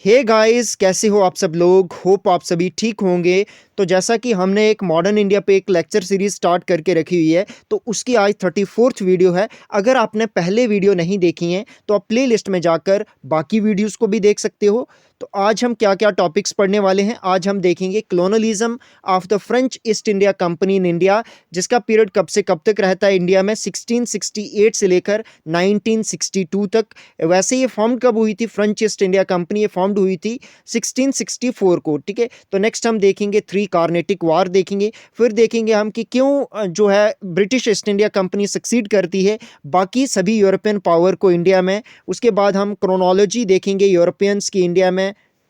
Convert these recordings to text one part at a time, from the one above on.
Hey guys, कैसे हो आप सब लोग। होप आप सभी ठीक होंगे। तो जैसा कि हमने एक मॉडर्न इंडिया पे एक लेक्चर सीरीज स्टार्ट करके रखी हुई है, तो उसकी आज 34th वीडियो है। अगर आपने पहले वीडियो नहीं देखी हैं तो आप प्ले लिस्ट में जाकर बाकी वीडियोस को भी देख सकते हो। तो आज हम क्या क्या टॉपिक्स पढ़ने वाले हैं, आज हम देखेंगे colonialism of the French East India Company in India, जिसका पीरियड कब से कब तक रहता है इंडिया में, 1668 से लेकर 1962 तक। वैसे ये फॉर्म कब हुई थी, फ्रेंच ईस्ट इंडिया कंपनी ये फॉर्म्ड हुई थी 1664 को। ठीक है, तो नेक्स्ट हम देखेंगे 3 कार्नेटिक वार देखेंगे, फिर देखेंगे हम कि क्यों जो है British east India company succeed करती है बाकी सभी यूरोपियन पावर को इंडिया में। उसके बाद हम क्रोनोलॉजी देखेंगे यूरोपियंस की इंडिया में।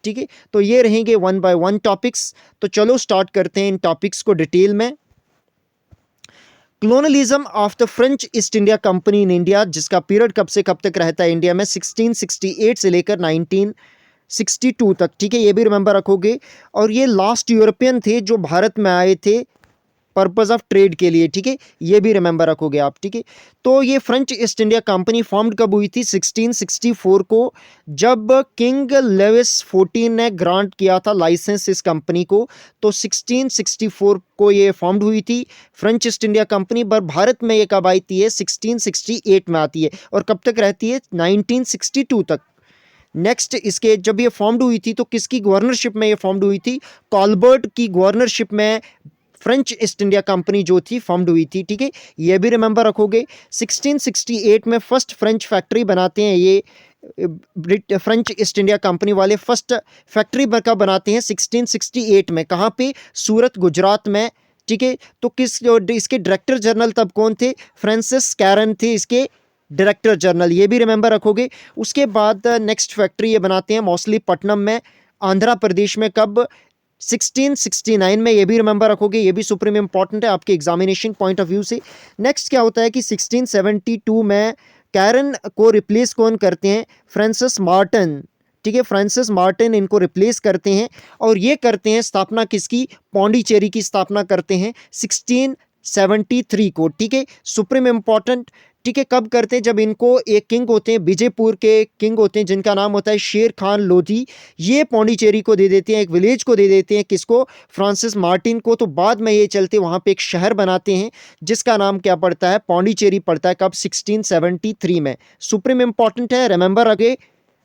ठीक है, तो ये रहेंगे 1 बाय 1 टॉपिक्स। तो चलो स्टार्ट करते हैं इन टॉपिक्स को डिटेल में। Colonialism of the French East India Company in India, जिसका पीरियड कब से कब तक रहता है इंडिया में, 1668 से लेकर 1962 तक। ठीक है, ये भी रिमेंबर रखोगे। और ये लास्ट यूरोपियन थे जो भारत में आए थे पर्पस ऑफ ट्रेड के लिए। ठीक है, ये भी रिमेंबर रखोगे आप। ठीक है, तो ये French East India company formed कब हुई थी, 1664 को, जब किंग लेविस 14 ने ग्रांट किया था लाइसेंस इस कंपनी को। तो 1664 को ये फॉर्म्ड हुई थी फ्रेंच ईस्ट इंडिया कंपनी। पर भारत में ये कब आई थी, 1668 में आती है और कब तक रहती है, 1962 तक। नेक्स्ट, इसके जब ये फॉर्म्ड हुई थी तो किसकी गवर्नरशिप में ये फॉर्म्ड हुई थी, कॉलबर्ट की गवर्नरशिप में फ्रेंच ईस्ट इंडिया कंपनी जो थी फॉर्म्ड हुई थी। ठीक है, ये भी रिमेंबर रखोगे। 1668 में फर्स्ट फ्रेंच फैक्ट्री बनाते हैं ये फ्रेंच ईस्ट इंडिया कंपनी वाले। फर्स्ट फैक्ट्री कब बनाते हैं, 1668 में। कहाँ पे, सूरत, गुजरात में। ठीक है, तो इसके डायरेक्टर जनरल तब कौन थे, फ्रांसिस कैरन थे इसके डायरेक्टर जनरल, ये भी रिमेंबर रखोगे। उसके बाद नेक्स्ट फैक्ट्री ये बनाते हैं मौसलीपट्टनम में, आंध्र प्रदेश में। कब, 1669 में, ये भी रिमेंबर रखोगे, ये भी सुप्रीम इंपॉर्टेंट है आपके एग्जामिनेशन पॉइंट ऑफ व्यू से। नेक्स्ट क्या होता है कि 1672 में कैरन को रिप्लेस कौन करते हैं, फ्रांसिस मार्टिन। ठीक है, फ्रांसिस मार्टिन इनको रिप्लेस करते हैं और ये करते हैं स्थापना किसकी, पौंडीचेरी की स्थापना करते हैं 1673 को। ठीक है, सुप्रीम इंपॉर्टेंट। ठीक है, कब करते हैं, जब इनको एक किंग होते हैं, विजयपुर के किंग होते हैं जिनका नाम होता है शेर खान लोधी, ये पौंडीचेरी को दे देते हैं, एक विलेज को दे देते हैं, किसको, फ्रांसिस मार्टिन को। तो बाद में ये चलते वहाँ पे एक शहर बनाते हैं जिसका नाम क्या पड़ता है, पौंडीचेरी पड़ता है। कब, 1673 में। सुप्रीम इंपॉर्टेंट है, रिमेंबर रखे,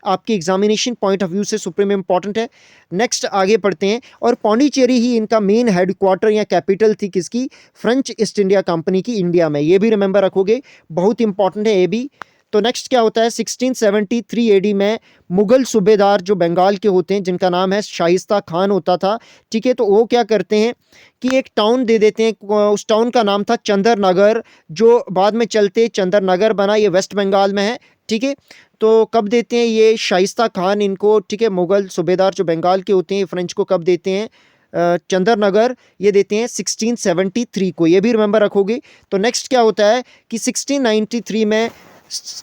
आपकी एग्जामिनेशन पॉइंट ऑफ व्यू से सुप्रीम इंपॉर्टेंट है। नेक्स्ट आगे पढ़ते हैं। और पौंडीचेरी ही इनका मेन हेडक्वार्टर या कैपिटल थी किसकी, फ्रेंच ईस्ट इंडिया कंपनी की, इंडिया में। ये भी रिमेंबर रखोगे, बहुत इंपॉर्टेंट है ये भी। तो नेक्स्ट क्या होता है, 1673 एडी में मुगल सूबेदार जो बंगाल के होते हैं जिनका नाम है शाइस्ता खान होता था। ठीक है, तो वो क्या करते हैं कि एक टाउन दे देते हैं, उस टाउन का नाम था चंदरनगर, जो बाद में चलते चंदरनगर बना, ये वेस्ट बंगाल में है। ठीक है, तो कब देते हैं ये शाइस्ता खान इनको, ठीक है, मुगल सूबेदार जो बंगाल के होते हैं फ्रेंच को, कब देते हैं, चंदरनगर ये देते हैं 1673 को, ये भी रिमेंबर रखोगे। तो नेक्स्ट क्या होता है कि 1693 में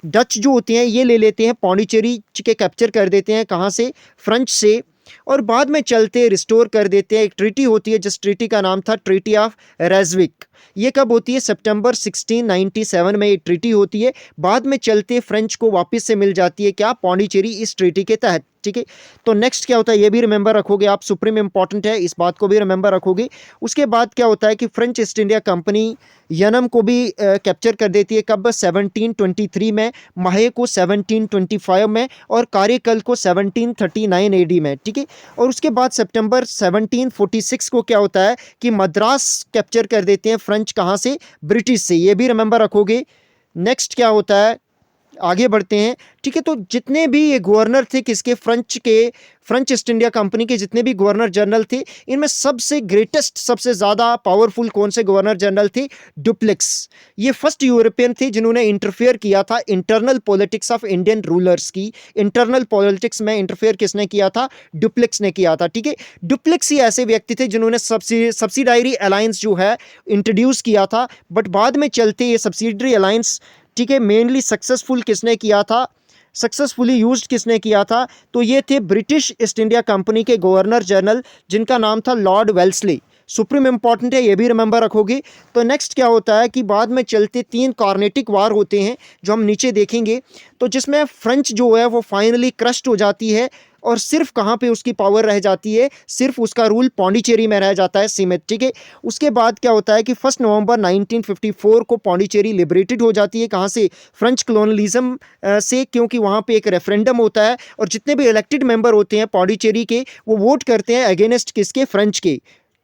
डच जो होते हैं ये ले लेते हैं पौंडीचेरी के, कैप्चर कर देते हैं, कहाँ से, फ्रेंच से, और बाद में चलते रिस्टोर कर देते हैं। एक ट्रीटी होती है जिस ट्रीटी का नाम था ट्रीटी ऑफ रेजविक। ये कब होती है, सितंबर 1697 में ये ट्रीटी होती है। बाद में चलते फ्रेंच को वापस से मिल जाती है क्या, पौंडीचेरी, इस ट्रीटी के तहत। ठीक है, तो नेक्स्ट क्या होता है ये भी रिमेंबर रखोगे आप, सुप्रीम इंपॉर्टेंट है, इस बात को भी रिमेंबर रखोगे। उसके बाद क्या होता है कि French East India company Yanam को भी कैप्चर कर देती है। कब, 1723 में, माहे को 1725 में, और कारेकल को 1739 एडी में। ठीक है, और उसके बाद सितंबर 1746 को क्या होता है कि मद्रास कैप्चर कर देते हैं फ्रेंच, कहाँ से, ब्रिटिश से, ये भी रिमेंबर रखोगे। नेक्स्ट क्या होता है, आगे बढ़ते हैं। ठीक है, तो जितने भी ये गवर्नर थे किसके, फ्रेंच ईस्ट इंडिया कंपनी के जितने भी गवर्नर जनरल थे, इनमें सबसे ग्रेटेस्ट, सबसे ज़्यादा पावरफुल कौन से गवर्नर जनरल थे, डुप्लेक्स। ये फर्स्ट यूरोपियन थे जिन्होंने इंटरफेयर किया था internal politics of Indian rulers की। इंटरनल पॉलिटिक्स में इंटरफेयर किसने किया था, डुप्लेक्स ने किया था। ठीक है, डुप्लेक्स ही ऐसे व्यक्ति थे जिन्होंने सब्सिडायरी अलायंस जो है इंट्रोड्यूस किया था, बट बाद में चलते ये सब्सिडरी अलायंस, ठीक है, मेनली सक्सेसफुल किसने किया था, सक्सेसफुली यूज्ड किसने किया था, तो ये थे ब्रिटिश ईस्ट इंडिया कंपनी के गवर्नर जनरल जिनका नाम था लॉर्ड वेल्सली। सुप्रीम इंपॉर्टेंट है, ये भी रिमेंबर रखोगे। तो नेक्स्ट क्या होता है कि बाद में चलते 3 कार्नेटिक वार होते हैं जो हम नीचे देखेंगे, तो जिसमें फ्रेंच जो है वो फाइनली क्रस्ट हो जाती है और सिर्फ कहाँ पे उसकी पावर रह जाती है, सिर्फ उसका रूल पौंडीचेरी में रह जाता है सीमित, ठीक है। उसके बाद क्या होता है कि 1 नवंबर 1954 को पौंडीचेरी लिबरेटेड हो जाती है, कहाँ से, फ्रेंच कॉलोनियलिज्म से, क्योंकि वहाँ पे एक रेफरेंडम होता है और जितने भी इलेक्टेड मेंबर होते हैं पौंडीचेरी के, वो वोट करते हैं अगेंस्ट किसके, फ्रेंच के,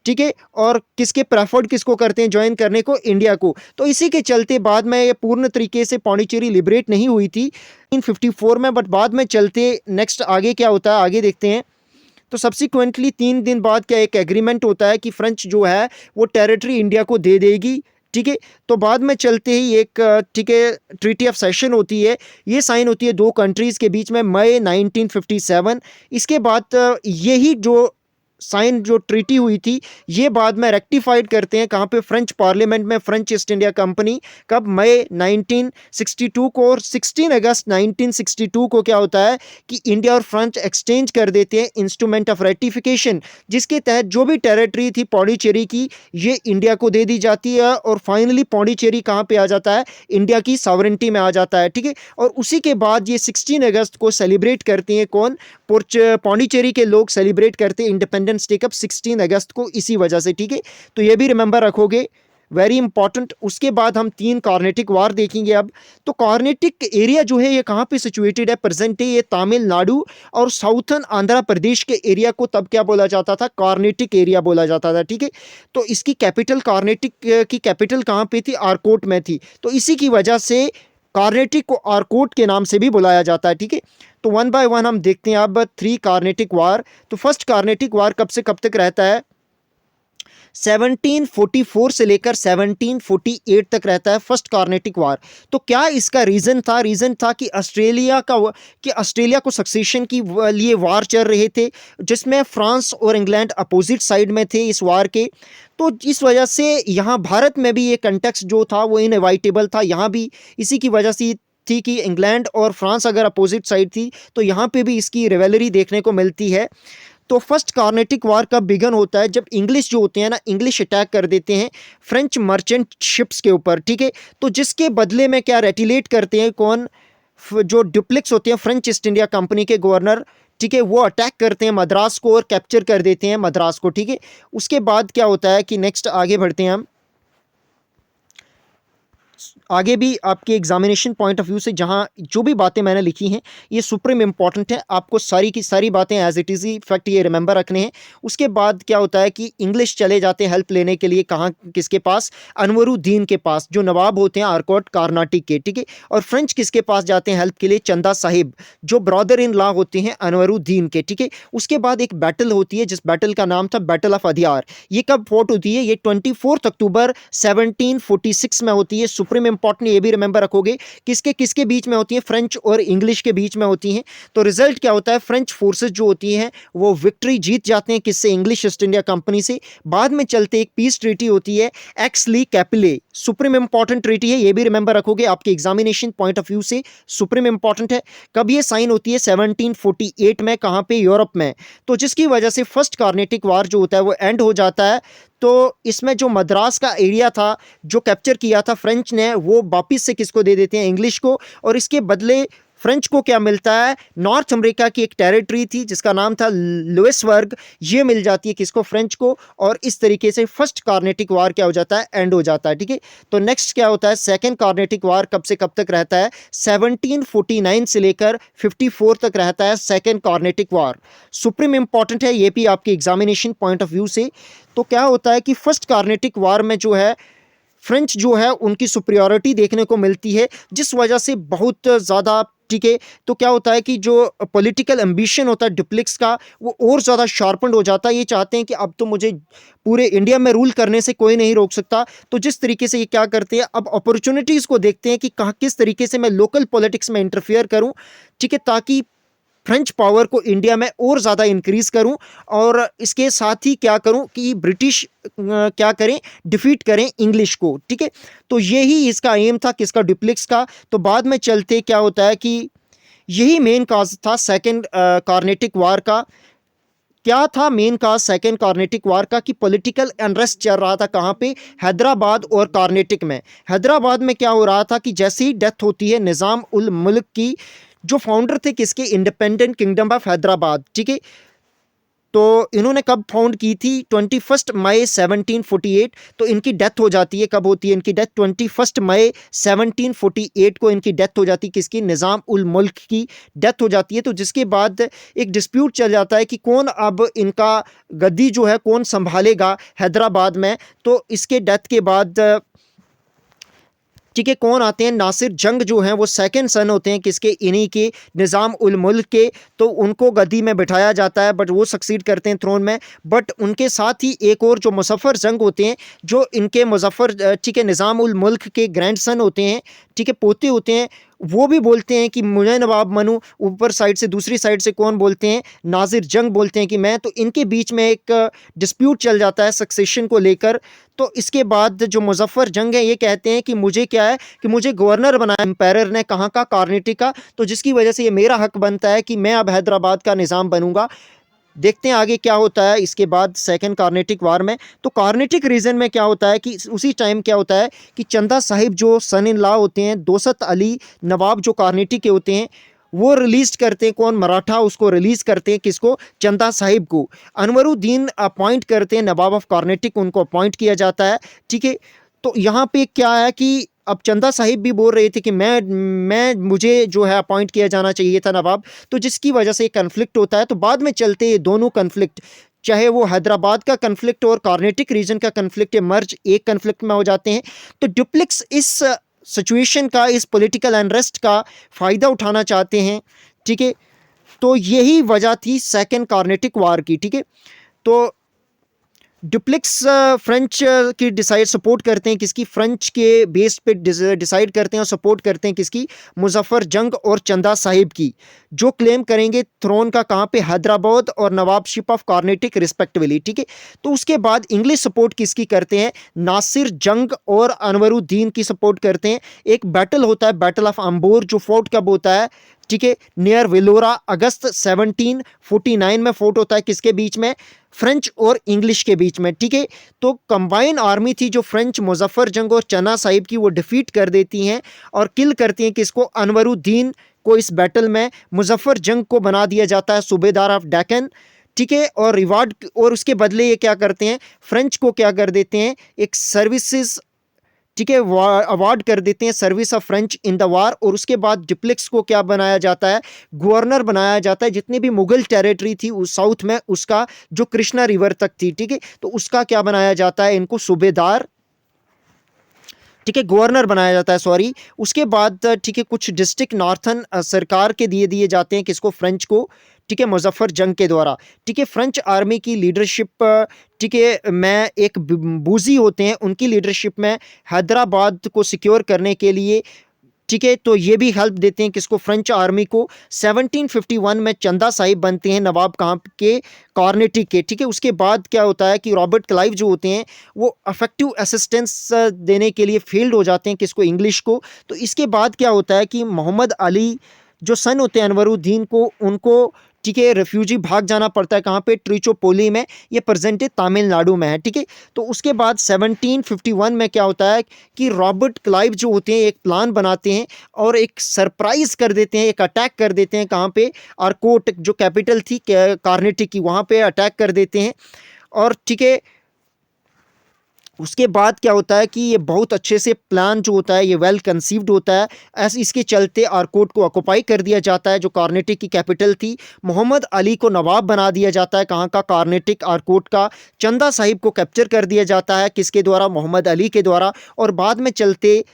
ठीक है। और किसके प्रेफर्ड किसको करते हैं ज्वाइन करने को, इंडिया को। तो इसी के चलते बाद में ये पूर्ण तरीके से पौंडीचेरी लिबरेट नहीं हुई थी 1954 में, बट बाद में चलते नेक्स्ट आगे क्या होता है, आगे देखते हैं। तो सब्सिक्वेंटली 3 दिन बाद क्या एक एग्रीमेंट होता है कि फ्रेंच जो है वो टेरिटरी इंडिया को दे देगी, ठीक है। तो बाद में चलते ही एक, ठीक है, ट्रीटी ऑफ सेशन होती है, ये साइन होती है दो कंट्रीज़ के बीच में मई 1957। इसके बाद यही जो साइन जो ट्रीटी हुई थी, ये बाद में रेक्टिफाइड करते हैं कहाँ पे, फ्रेंच पार्लियामेंट में, फ्रेंच ईस्ट इंडिया कंपनी, कब, मई 1962 को। और 16 अगस्त 1962 को क्या होता है कि इंडिया और फ्रांस एक्सचेंज कर देते हैं इंस्ट्रूमेंट ऑफ रेटिफिकेशन, जिसके तहत जो भी टेरिटरी थी पौंडीचेरी की, ये इंडिया को दे दी जाती है और फाइनली पौंडीचेरी कहाँ पे आ जाता है, इंडिया की सॉवरेंटी में आ जाता है, ठीक है। और उसी के बाद ये 16 अगस्त को सेलिब्रेट करते हैं कौन, पौंडीचेरी के लोग सेलिब्रेट करते हैं इंडिपेंडेंस डे कब, 16 अगस्त को, इसी वजह से, ठीक है। तो ये भी रिमेंबर रखोगे, वेरी इंपॉर्टेंट। उसके बाद हम 3 कार्नेटिक वार देखेंगे अब। तो कार्नेटिक एरिया जो है ये कहाँ पे सिचुएटेड है, प्रेजेंट है ये तमिलनाडु और साउथर्न आंध्र प्रदेश के एरिया को तब क्या बोला जाता था, कार्नेटिक एरिया बोला जाता था, ठीक है। तो इसकी कैपिटल, कार्नेटिक की कैपिटल कहाँ पे थी, आरकोट में थी। तो इसी की वजह से कार्नेटिक को आरकोट के नाम से भी बुलाया जाता है, ठीक है। तो 1 बाय 1 हम देखते हैं अब 3 कार्नेटिक वार। तो फर्स्ट कार्नेटिक वार कब से कब तक रहता है, 1744 से लेकर 1748 तक रहता है फर्स्ट कार्नेटिक वार। तो क्या इसका रीज़न था, रीज़न था कि ऑस्ट्रेलिया को सक्सेशन की लिए वार चल रहे थे, जिसमें फ्रांस और इंग्लैंड अपोजिट साइड में थे इस वार के। तो इस वजह से यहाँ भारत में भी ये कंटेक्स्ट जो था वो इनएविटेबल था, यहाँ भी इसी की वजह से थी कि इंग्लैंड और फ्रांस अगर अपोजिट साइड थी तो यहाँ पे भी इसकी रिवेलरी देखने को मिलती है। तो फर्स्ट कार्नेटिक वार कब बिगन होता है, जब इंग्लिश जो होते हैं ना, इंग्लिश अटैक कर देते हैं फ्रेंच मर्चेंट शिप्स के ऊपर, ठीक है। तो जिसके बदले में क्या रेटिलेट करते हैं कौन, जो डुप्लेक्स होते हैं फ्रेंच ईस्ट इंडिया कंपनी के गवर्नर, ठीक है, वो अटैक करते हैं मद्रास को और कैप्चर कर देते हैं मद्रास को, ठीक है। उसके बाद क्या होता है कि नेक्स्ट आगे बढ़ते हैं हम, आगे भी आपके एग्जामिनेशन पॉइंट ऑफ व्यू से जहां जो भी बातें मैंने लिखी हैं ये सुप्रीम इंपॉर्टेंट है, आपको सारी की सारी बातें एज इट इज़ ही फैक्ट ये रिमेंबर रखने हैं। उसके बाद क्या होता है कि इंग्लिश चले जाते हैं हेल्प लेने के लिए, कहाँ, किसके पास, अनवरुद्दीन के पास, जो नवाब होते हैं आरकोट कर्नाटिक के, ठीक है। और फ्रेंच किसके पास जाते हैं हेल्प के लिए, चंदा साहिब, जो ब्रदर इन लॉ होते हैं अनवरुद्दीन के, ठीक है। उसके बाद एक बैटल होती है जिस बैटल का नाम था बैटल ऑफ अदियार। ये कब फोर्ट होती है, ये 24 अक्टूबर 1746 में होती है। सुप्रीम इंपॉर्टेंट, ये भी रिमेंबर रखोगे, किसके किसके बीच में होती है, फ्रेंच और इंग्लिश के बीच में होती हैं। तो रिजल्ट क्या होता है, फ्रेंच फोर्सेस जो होती हैं वो विक्ट्री जीत जाते हैं, किससे, इंग्लिश ईस्ट इंडिया कंपनी से। बाद में चलते एक पीस ट्रीटी होती है एक्स ली कैपिले, सुप्रीम इंपॉर्टेंट ट्रीटी है, ये भी रिमेंबर रखोगे, आपके एग्जामिनेशन पॉइंट ऑफ व्यू से सुप्रीम इंपॉर्टेंट है। कब ये साइन होती है, 1748 में, कहाँ पे, यूरोप में। तो जिसकी वजह से फर्स्ट कार्नेटिक वार जो होता है वो एंड हो जाता है। तो इसमें जो मद्रास का एरिया था जो कैप्चर किया था फ्रेंच ने, वो वापिस से किसको दे देते हैं, इंग्लिश को। और इसके बदले फ्रेंच को क्या मिलता है, नॉर्थ अमेरिका की एक टेरिटरी थी जिसका नाम था लुइसबर्ग, ये मिल जाती है किसको, फ्रेंच को। और इस तरीके से फर्स्ट कार्नेटिक वार क्या हो जाता है, एंड हो जाता है, ठीक है। तो नेक्स्ट क्या होता है, सेकंड कार्नेटिक वार कब से कब तक रहता है, 1749 से लेकर 54 तक रहता है सेकंड कार्नेटिक वार। सुप्रीम इंपॉर्टेंट है ये भी आपके एग्जामिनेशन पॉइंट ऑफ व्यू से। तो क्या होता है कि फर्स्ट कार्नेटिक वार में जो है फ्रेंच जो है उनकी सुपरियॉरिटी देखने को मिलती है, जिस वजह से बहुत ज़्यादा, ठीक है। तो क्या होता है कि जो पॉलिटिकल एम्बिशन होता है डुप्लेक्स का वो और ज़्यादा शार्पन्ड हो जाता है। ये चाहते हैं कि अब तो मुझे पूरे इंडिया में रूल करने से कोई नहीं रोक सकता। तो जिस तरीके से ये क्या करते हैं, अब अपॉर्चुनिटीज़ को देखते हैं कि कहाँ किस तरीके से मैं लोकल पॉलिटिक्स में इंटरफेयर करूँ, ठीक है, ताकि फ्रेंच पावर को इंडिया में और ज़्यादा इंक्रीज़ करूं। और इसके साथ ही क्या करूं कि ब्रिटिश क्या करें, डिफीट करें इंग्लिश को, ठीक है। तो यही इसका एम था किसका, डुप्लेक्स का। तो बाद में चलते क्या होता है कि यही मेन काज था सेकेंड कार्नेटिक वार का। क्या था मेन काज सेकेंड कार्नेटिक वार का, कि पॉलिटिकल अनरेस्ट चल रहा था कहाँ पे, हैदराबाद और कार्नेटिक में। हैदराबाद में क्या हो रहा था कि जैसे ही डेथ होती है निज़ाम उल मुल्क की, जो फाउंडर थे किसके, इंडिपेंडेंट किंगडम ऑफ हैदराबाद, ठीक है। तो इन्होंने कब फाउंड की थी, 21 मई 1748। तो इनकी डेथ हो जाती है, कब होती है इनकी डेथ, 21 मई 1748 को इनकी डेथ हो जाती है, किसकी, निज़ाम उल मुल्क की डेथ हो जाती है। तो जिसके बाद एक डिस्प्यूट चल जाता है कि कौन अब इनका गद्दी जो है कौन संभालेगा हैदराबाद में। तो इसके डेथ के बाद ठीक है कौन आते हैं, नासिर जंग जो हैं वो सेकंड सन होते हैं किसके, इन्हीं के, निज़ाम उल मुल्क के। तो उनको गद्दी में बिठाया जाता है, बट वो सक्सीड करते हैं थ्रोन में। बट उनके साथ ही एक और जो मुजफ्फर जंग होते हैं, जो इनके मुजफ्फर ठीक है निज़ाम उल मुल्क के ग्रैंडसन होते हैं, ठीक है पोते होते हैं, वो भी बोलते हैं कि मुझे नवाब बनूं। ऊपर साइड से, दूसरी साइड से कौन बोलते हैं, नासिर जंग बोलते हैं कि मैं। तो इनके बीच में एक डिस्प्यूट चल जाता है सक्सेशन को लेकर। तो इसके बाद जो मुजफ्फर जंग है ये कहते हैं कि मुझे क्या है कि मुझे गवर्नर बनाया एम्पायर ने, कहाँ का, कार्नेटिक का। तो जिसकी वजह से ये मेरा हक बनता है कि मैं अब हैदराबाद का निज़ाम बनूंगा। देखते हैं आगे क्या होता है इसके बाद सेकंड कार्नेटिक वार में। तो कार्नेटिक रीजन में क्या होता है कि उसी टाइम क्या होता है कि चंदा साहिब जो सन इन लॉ होते हैं, दोसत अली नवाब जो कार्नेटिक के होते हैं, वो रिलीज करते हैं, कौन, मराठा उसको रिलीज करते हैं, किसको, चंदा साहिब को। अनवरुद्दीन अपॉइंट करते हैं नवाब ऑफ कार्नेटिक, उनको अपॉइंट किया जाता है, ठीक है। तो यहाँ पे क्या है कि अब चंदा साहिब भी बोल रहे थे कि मैं मुझे जो है अपॉइंट किया जाना चाहिए था नवाब। तो जिसकी वजह से कन्फ्लिक्ट होता है। तो बाद में चलते ये दोनों कन्फ्लिक्ट, चाहे वो हैदराबाद का कन्फ्लिक्ट और कार्नेटिक रीजन का कन्फ्लिक्ट, मर्ज एक कन्फ्लिक्ट में हो जाते हैं। तो डुप्लेक्स इस सिचुएशन का, इस पॉलिटिकल अनरेस्ट का फ़ायदा उठाना चाहते हैं, ठीक है। तो यही वजह थी सेकेंड कार्नेटिक वार की, ठीक है। तो डुप्लेक्स फ्रेंच की डिसाइड सपोर्ट करते हैं किसकी, फ्रेंच के बेस पे डिसाइड करते हैं और सपोर्ट करते हैं किसकी, मुजफ्फर जंग और चंदा साहिब की, जो क्लेम करेंगे थ्रोन का कहाँ पे, हैदराबाद और नवाबशिप ऑफ कार्नेटिक रिस्पेक्टिवली, ठीक है। तो उसके बाद इंग्लिश सपोर्ट किसकी करते हैं, नासिर जंग और अनवरुद्दीन की सपोर्ट करते हैं। एक बैटल होता है, बैटल ऑफ अंबोर, जो फोर्ट कब होता है, ठीक है, नियर वेलोरा, अगस्त 1749 में फोर्ट होता है, किसके बीच में, फ्रेंच और इंग्लिश के बीच में, ठीक है। तो कंबाइन आर्मी थी जो फ्रेंच मुजफ्फर जंग और चना साहिब की, वो डिफीट कर देती हैं और किल करती हैं किसको, अनवरुद्दीन को। इस बैटल में मुजफ्फर जंग को बना दिया जाता है सूबेदार ऑफ डेक्कन, ठीक है। और रिवार्ड, और उसके बदले ये क्या करते हैं, फ्रेंच को क्या कर देते हैं, एक सर्विसेज, ठीक है, अवार्ड कर देते हैं, service of French in the war. और उसके बाद डुप्लेक्स को क्या बनाया जाता है, गवर्नर बनाया जाता है। जितनी भी मुगल टेरिटरी थी उस साउथ में, उसका जो कृष्णा रिवर तक थी, ठीक है, तो उसका क्या बनाया जाता है, इनको सूबेदार, ठीक है, गवर्नर बनाया जाता है, सॉरी। उसके बाद ठीक है कुछ डिस्ट्रिक्ट नॉर्थन सरकार के दिए जाते हैं, किसको, फ्रेंच को, ठीक है, मुजफ्फर जंग के द्वारा, ठीक है। फ्रेंच आर्मी की लीडरशिप, ठीक है, में एक बूजी होते हैं, उनकी लीडरशिप में हैदराबाद को सिक्योर करने के लिए, ठीक है, तो ये भी हेल्प देते हैं किसको, फ्रेंच आर्मी को। 1751 में चंदा साहिब बनते हैं नवाब कहाँ के, कार्नेटिक के, ठीक है। उसके बाद क्या होता है कि रॉबर्ट क्लाइव जो होते हैं वो अफेक्टिव असिस्टेंस देने के लिए फील्ड हो जाते हैं, किसको, इंग्लिश को। तो इसके बाद क्या होता है कि मोहम्मद अली जो सन होते हैं अनवरुद्दीन को, उनको, ठीक है, रेफ्यूजी भाग जाना पड़ता है, कहाँ पे, ट्रिचोपोली में, ये प्रेजेंट तमिलनाडु में है, ठीक है। तो उसके बाद 1751 में क्या होता है कि रॉबर्ट क्लाइव जो होते हैं एक प्लान बनाते हैं और एक सरप्राइज कर देते हैं, एक अटैक कर देते हैं, कहाँ पे, आर्कोट जो कैपिटल थी कार्नेटिक की, वहाँ पे अटैक कर देते हैं। और ठीक है, उसके बाद क्या होता है कि ये बहुत अच्छे से प्लान जो होता है ये वेल कंसीव्ड होता है। ऐसे इसके चलते आर्कोट को ऑक्युपाई कर दिया जाता है, जो कार्नेटिक की कैपिटल थी। मोहम्मद अली को नवाब बना दिया जाता है, कहाँ का, कार्नेटिक, आर्कोट का। चंदा साहिब को कैप्चर कर दिया जाता है, किसके द्वारा, मोहम्मद अली के द्वारा। और बाद में चलते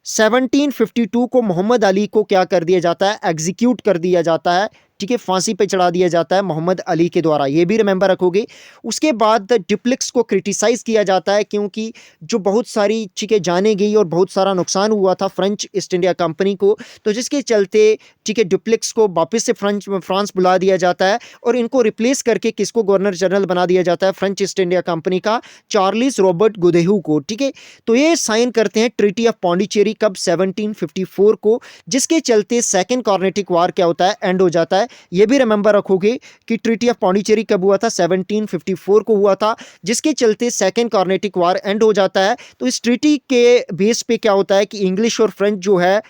1752 को मोहम्मद अली को क्या कर दिया जाता है, एग्जीक्यूट कर दिया जाता है, ठीक है, फांसी पे चढ़ा दिया जाता है मोहम्मद अली के द्वारा, ये भी रिमेंबर रखोगे। उसके बाद डुप्लेक्स को क्रिटिसाइज़ किया जाता है क्योंकि जो बहुत सारी चीज़ें जाने गई और बहुत सारा नुकसान हुआ था फ्रेंच ईस्ट इंडिया कंपनी को, तो जिसके चलते, ठीक है, डुप्लेक्स को वापस से फ्रांस बुला दिया जाता है और इनको रिप्लेस करके किसको गवर्नर जनरल बना दिया जाता है, फ्रेंच ईस्ट इंडिया कंपनी का, चार्ल्स रॉबर्ट गोदेहू को, ठीक है। तो ये साइन करते हैं ट्रीटी ऑफ पौंडीचेरी कब, 1754 को, जिसके चलते सेकेंड कार्नेटिक वार क्या होता है, एंड हो जाता है। ये भी रिमेंबर रखोगे कि ट्रीटी ऑफ पौंडीचेरी कब हुआ था, 1754 को हुआ था, जिसके चलते सेकेंड कार्नेटिक वार एंड हो जाता है। तो इस ट्रीटी के बेस पे क्या होता है कि इंग्लिश और फ्रेंच जो है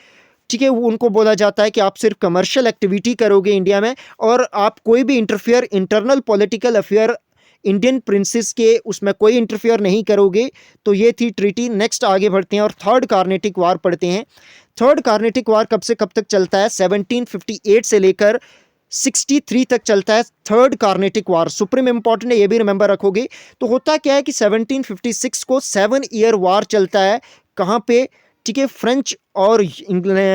ठीक है, वो उनको बोला जाता है कि आप सिर्फ कमर्शियल एक्टिविटी करोगे इंडिया में और आप कोई भी interfere internal political affair Indian princess के उसमें कोई इंटरफेयर नहीं करोगे। तो ये थी ट्रीटी। नेक्स्ट आगे बढ़ते हैं और थर्ड कार्नेटिक वार पढ़ते हैं। थर्ड कार्नेटिक वार कब से कब तक चलता है? 1758 से लेकर 63 तक चलता है थर्ड कार्नेटिक वार। सुप्रीम इंपॉर्टेंट है, ये भी रिमेंबर रखोगे। तो होता क्या है कि 1756 को 7 ईयर वार चलता है। कहाँ पे? ठीक है,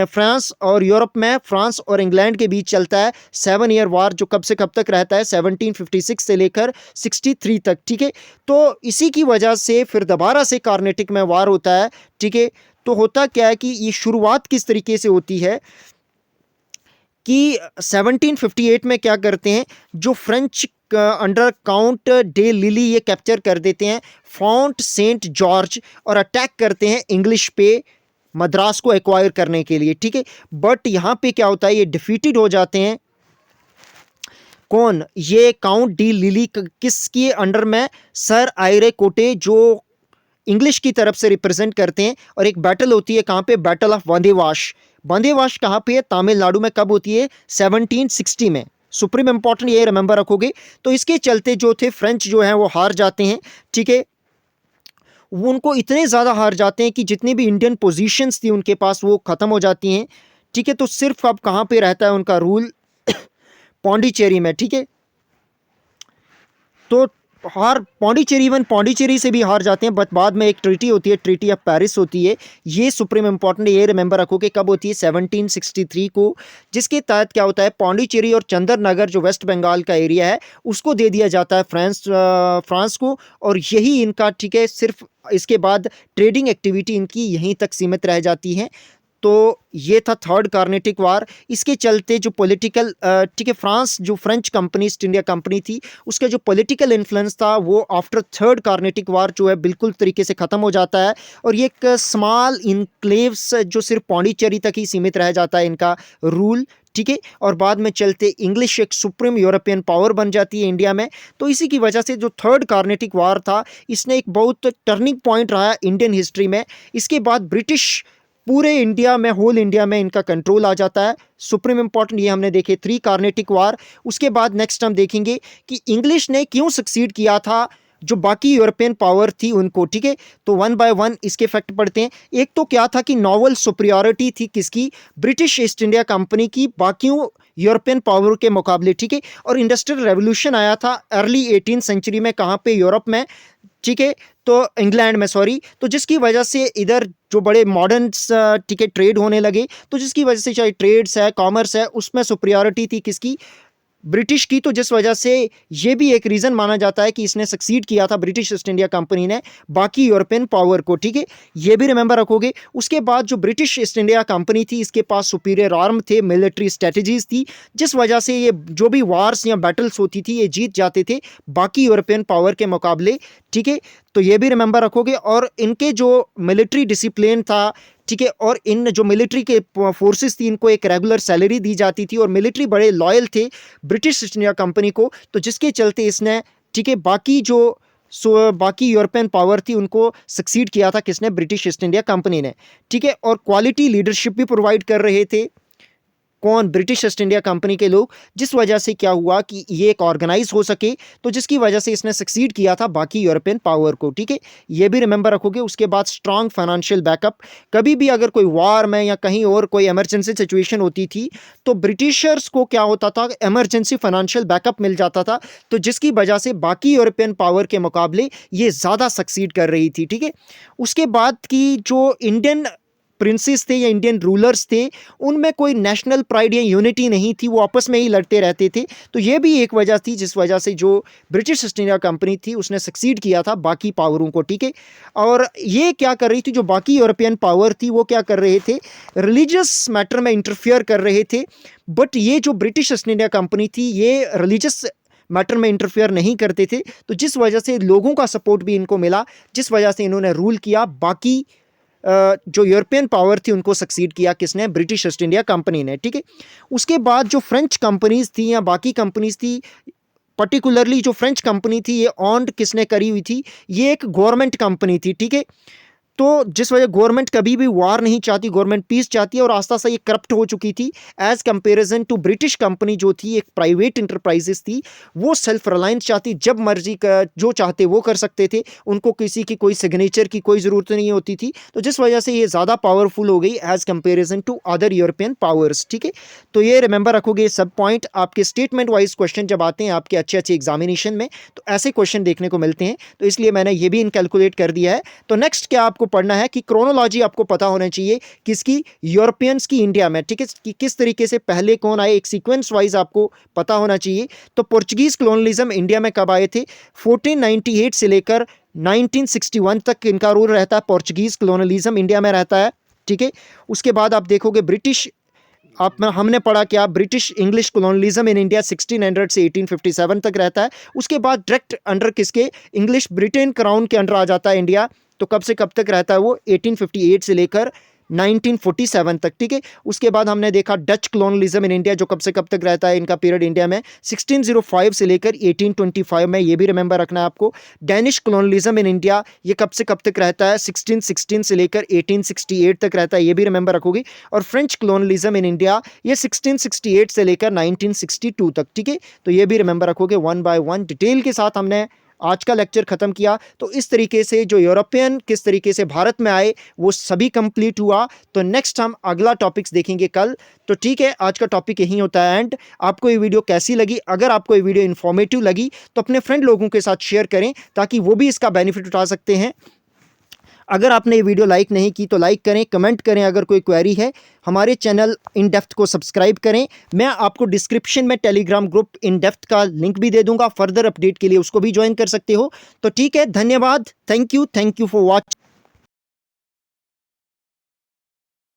फ्रांस और यूरोप में फ्रांस और इंग्लैंड के बीच चलता है 7 ईयर वार, जो कब से कब तक रहता है? 1756 से लेकर 63 तक। ठीक है, तो इसी की वजह से फिर दोबारा से कार्नेटिक में वार होता है। ठीक है, तो होता क्या है कि ये शुरुआत किस तरीके से होती है कि 1758 में क्या करते हैं, जो French under count day lily ये कैप्चर कर देते हैं फोर्ट सेंट जॉर्ज और अटैक करते हैं इंग्लिश पे मद्रास को एक्वायर करने के लिए। ठीक है, बट यहाँ पे क्या होता है, ये डिफीटेड हो जाते हैं। कौन? ये काउंट डी लिली किसके अंडर में? सर आयरे कोटे, जो इंग्लिश की तरफ से रिप्रेजेंट करते हैं। और एक बैटल होती है, कहाँ पे? Battle of बंदेवाश। बंदेवाश कहाँ पे है? तमिलनाडु में। कब होती है? 1760 में। सुप्रीम इंपॉर्टेंट, ये रिमेंबर रखोगे। तो इसके चलते जो थे फ्रेंच जो हैं वो हार जाते हैं। ठीक है, वो उनको इतने ज़्यादा हार जाते हैं कि जितनी भी इंडियन पोजीशंस थी उनके पास वो ख़त्म हो जाती हैं। ठीक है, तो सिर्फ अब कहाँ पे रहता है उनका रूल? पौंडीचेरी में। ठीक है, तो हार पौंडीचेरी, इवन पौंडीचेरी से भी हार जाते हैं। बट बाद में एक ट्रीटी होती है, ट्रीटी ऑफ पेरिस होती है। ये सुप्रीम इंपॉर्टेंट है, ये रिमेंबर रखो कि कब होती है? 1763 को, जिसके तहत क्या होता है, पौंडीचेरी और चंदरनगर जो वेस्ट बंगाल का एरिया है उसको दे दिया जाता है फ्रांस को। और यही इनका, ठीक है, सिर्फ इसके बाद ट्रेडिंग एक्टिविटी इनकी यहीं तक सीमित रह जाती है। तो ये था थर्ड कार्नेटिक वार। इसके चलते जो पॉलिटिकल, ठीक है, फ्रांस जो French company east India company थी उसका जो पॉलिटिकल इन्फ्लुएंस था वो आफ्टर थर्ड कार्नेटिक वार जो है बिल्कुल तरीके से ख़त्म हो जाता है। और ये एक स्मॉल इनक्लेव्स जो सिर्फ पौंडीचेरी तक ही सीमित रह जाता है इनका रूल। ठीक है, और बाद में चलते इंग्लिश एक सुप्रीम यूरोपियन पावर बन जाती है इंडिया में। तो इसी की वजह से जो थर्ड कार्नेटिक वार था इसने एक बहुत टर्निंग पॉइंट रहा इंडियन हिस्ट्री में। इसके बाद ब्रिटिश पूरे इंडिया में, होल इंडिया में इनका कंट्रोल आ जाता है। सुप्रीम इंपॉर्टेंट, ये हमने देखे 3 कार्नेटिक वार। उसके बाद नेक्स्ट हम देखेंगे कि इंग्लिश ने क्यों सक्सीड किया था जो बाकी यूरोपियन पावर थी उनको। ठीक है, तो 1 बाय 1 इसके फैक्ट पढ़ते हैं। एक तो क्या था कि नॉवल सुपरियॉरिटी थी किसकी? ब्रिटिश ईस्ट इंडिया कंपनी की बाकियों यूरोपियन पावर के मुकाबले। ठीक है, और इंडस्ट्रियल रेवोल्यूशन आया था अर्ली 18th सेंचुरी में। कहाँ पे? यूरोप में। ठीक है, तो इंग्लैंड में, सॉरी। तो जिसकी वजह से इधर जो बड़े मॉडर्न, ठीक है, ट्रेड होने लगे। तो जिसकी वजह से चाहे ट्रेड्स है, कॉमर्स है, उसमें सुपरियॉरिटी थी किसकी? ब्रिटिश की। तो जिस वजह से ये भी एक रीज़न माना जाता है कि इसने सक्सीड किया था ब्रिटिश ईस्ट इंडिया कंपनी ने बाकी यूरोपियन पावर को। ठीक है, ये भी रिमेंबर रखोगे। उसके बाद जो ब्रिटिश ईस्ट इंडिया कंपनी थी इसके पास सुपीरियर आर्म थे, मिलिट्री स्ट्रेटजीज थी, जिस वजह से ये जो भी वार्स या बैटल्स होती थी ये जीत जाते थे बाकी यूरोपियन पावर के मुकाबले। ठीक है, तो ये भी रिमेंबर रखोगे। और इनके जो मिलिट्री डिसिप्लिन था, ठीक है, और इन जो मिलिट्री के फोर्सेस थी इनको एक रेगुलर सैलरी दी जाती थी और मिलिट्री बड़े लॉयल थे ब्रिटिश ईस्ट इंडिया कंपनी को। तो जिसके चलते इसने, ठीक है, बाकी जो बाकी यूरोपियन पावर थी उनको सक्सीड किया था किसने? ब्रिटिश ईस्ट इंडिया कंपनी ने। ठीक है, और क्वालिटी लीडरशिप भी प्रोवाइड कर रहे थे कौन? ब्रिटिश ईस्ट इंडिया कंपनी के लोग। जिस वजह से क्या हुआ कि ये एक ऑर्गेनाइज हो सके, तो जिसकी वजह से इसने सक्सीड किया था बाकी यूरोपियन पावर को। ठीक है, ये भी रिमेंबर रखोगे। उसके बाद स्ट्रांग फाइनेंशियल बैकअप। कभी भी अगर कोई वार में या कहीं और कोई इमरजेंसी सिचुएशन होती थी तो ब्रिटिशर्स को क्या होता था? इमरजेंसी फाइनेंशियल बैकअप मिल जाता था, तो जिसकी वजह से बाकी यूरोपियन पावर के मुकाबले ये ज़्यादा सक्सीड कर रही थी। ठीक है, उसके बाद की जो इंडियन प्रिंसेस थे या इंडियन रूलर्स थे उनमें कोई नेशनल प्राइड या यूनिटी नहीं थी, वो आपस में ही लड़ते रहते थे। तो ये भी एक वजह थी जिस वजह से जो ब्रिटिश ईस्ट इंडिया कंपनी थी उसने सक्सीड किया था बाकी पावरों को। ठीक है, और ये क्या कर रही थी, जो बाकी यूरोपियन पावर थी वो क्या कर रहे थे? रिलीजियस मैटर में इंटरफियर कर रहे थे। बट ये जो ब्रिटिश ईस्ट इंडिया कंपनी थी ये रिलीजियस मैटर में इंटरफेयर नहीं करते थे, तो जिस वजह से लोगों का सपोर्ट भी इनको मिला, जिस वजह से इन्होंने रूल किया। बाकी जो यूरोपियन पावर थी उनको सक्सीड किया किसने? ब्रिटिश ईस्ट इंडिया कंपनी ने। ठीक है, उसके बाद जो फ्रेंच कंपनीज थी या बाकी कंपनीज थी, पर्टिकुलरली जो फ्रेंच कंपनी थी ये ऑन्ड किसने करी हुई थी? ये एक गवर्नमेंट कंपनी थी। ठीक है, तो जिस वजह गवर्नमेंट कभी भी वार नहीं चाहती, गवर्नमेंट पीस चाहती है और आस्ता आस्ता ये करप्ट हो चुकी थी as comparison to British company जो थी, एक प्राइवेट इंटरप्राइजेस थी, वो सेल्फ रिलायंस चाहती, जब मर्जी का जो चाहते वो कर सकते थे, उनको किसी की कोई सिग्नेचर की कोई ज़रूरत नहीं होती थी, तो जिस वजह से ये ज़्यादा पावरफुल हो गई as comparison to other European powers. ठीक है, तो ये रिमेंबर रखोगे सब पॉइंट। आपके स्टेटमेंट वाइज क्वेश्चन जब आते हैं आपके अच्छे अच्छे एग्जामिनेशन में, तो ऐसे क्वेश्चन देखने को मिलते हैं, तो इसलिए मैंने ये भी इनकैलकुलेट कर दिया है। तो नेक्स्ट क्या आपको पढ़ना है कि क्रोनोलॉजी आपको पता होना चाहिए किसकी, यूरोपियंस की इंडिया में। ठीक है, कि किस तरीके से पहले कौन आए, एक सीक्वेंस वाइज आपको पता होना चाहिए। तो पोर्चुगीज कॉलोनियलिज्म इंडिया में कब आए थे, 1498 से लेकर 1961 तक इनका रूल रहता है, पोर्चुगीज कॉलोनियलिज्म इंडिया में रहता है। ठीक है, उसके बाद आप देखोगे ब्रिटिश, हमने पढ़ा क्या, British English colonialism in India 1600 से 1857 तक रहता है। उसके बाद डायरेक्ट अंडर किसके, इंग्लिश ब्रिटेन क्राउन के अंडर आ जाता है इंडिया। तो कब से कब तक रहता है वो, 1858 से लेकर 1947 तक। ठीक है, उसके बाद हमने देखा डच कॉलोनियलिज्म इन इंडिया, जो कब से कब तक रहता है, इनका पीरियड इंडिया में 1605 से लेकर 1825 में, ये भी रिमेंबर रखना है आपको। डैनिश कॉलोनियलिज्म इन इंडिया, ये कब से कब तक रहता है, 1616 से लेकर 1868 तक रहता है, ये भी रिमेंबर रखोगे। और फ्रेंच कॉलोनियलिज्म इन इंडिया, ये 1668 से लेकर 1962 तक। ठीक है, तो ये भी रिमेंबर रखोगे। वन बाय वन डिटेल के साथ हमने आज का लेक्चर खत्म किया। तो इस तरीके से जो यूरोपियन किस तरीके से भारत में आए वो सभी कंप्लीट हुआ। तो नेक्स्ट हम अगला टॉपिक्स देखेंगे कल। तो ठीक है, आज का टॉपिक यही होता है एंड। आपको ये वीडियो कैसी लगी, अगर आपको ये वीडियो इन्फॉर्मेटिव लगी तो अपने फ्रेंड लोगों के साथ शेयर करें ताकि वो भी इसका बेनिफिट उठा सकते हैं। अगर आपने ये वीडियो लाइक नहीं की तो लाइक करें, कमेंट करें, अगर कोई क्वेरी है हमारे चैनल इन डेप्थ को सब्सक्राइब करें। मैं आपको डिस्क्रिप्शन में टेलीग्राम ग्रुप इन डेप्थ का लिंक भी दे दूंगा, फर्दर अपडेट के लिए उसको भी ज्वाइन कर सकते हो। तो ठीक है, धन्यवाद, थैंक यू फॉर वॉचिंग।